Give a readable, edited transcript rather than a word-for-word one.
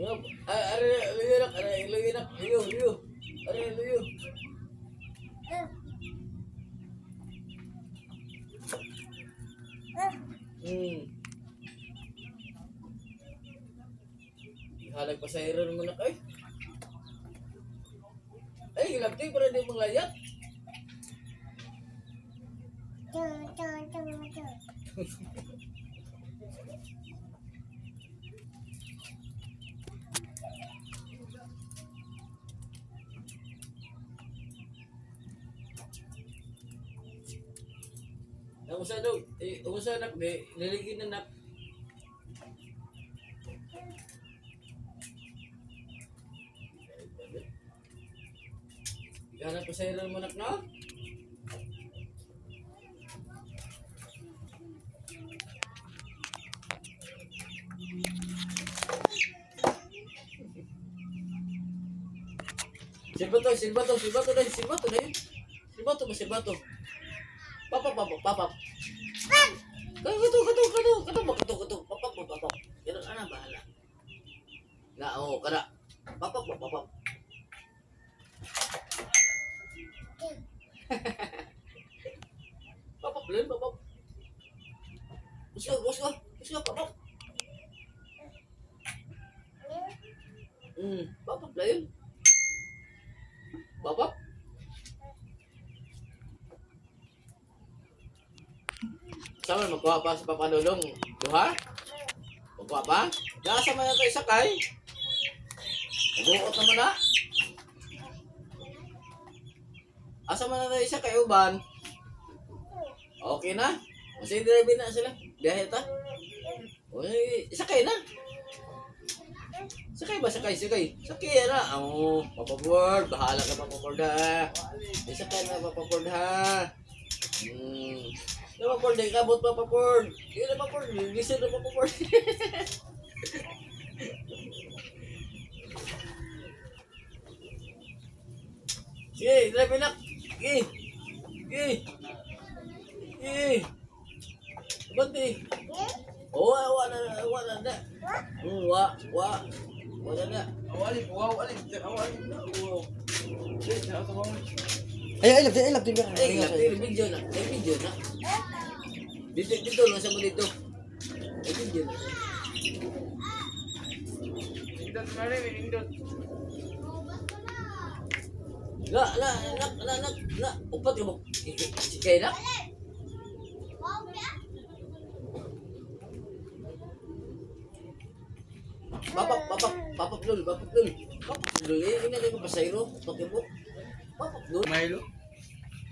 Are, luyo nak, are, luyo nak, luyo, luyo. Are, luyo. Halag pa sa iron mo na kay. Ay, ilagti para di mong layat. Ang usa daw, ang usa nak, niligin na nak. Hanap ko sa ilan mo nak na? Silbato dahil. Papap. Kato. Papap. Yan ang anak bahala. Kada. Papap. Papap. Gusto, papap. Papap na yun. Papap. Sama magkuha pa sa papanulong. Duha? Magkuha pa? Nasa man ito isakay. Buot naman na. Asa man ito isakay uban. Okay na? Kasi drive na sila. Biyahe ta. Uy, isakay na. Sakay ba? Sakay na. Papapord. Bahala ka papapord ha. Isakay na papapord ha. Papapord, ikabot papapord. Hindi na papapord. Listen na papapord. Sige, drive na. Sige. Banti. Wala na. Wala na. Awalin. Ay, lagti ba? Video na. Dito lang sa mo dito. Video na. Indot. La. Upat ka mo. Sikay na. Papap lul. Ini na ko pasayro. Papap lul. Milo.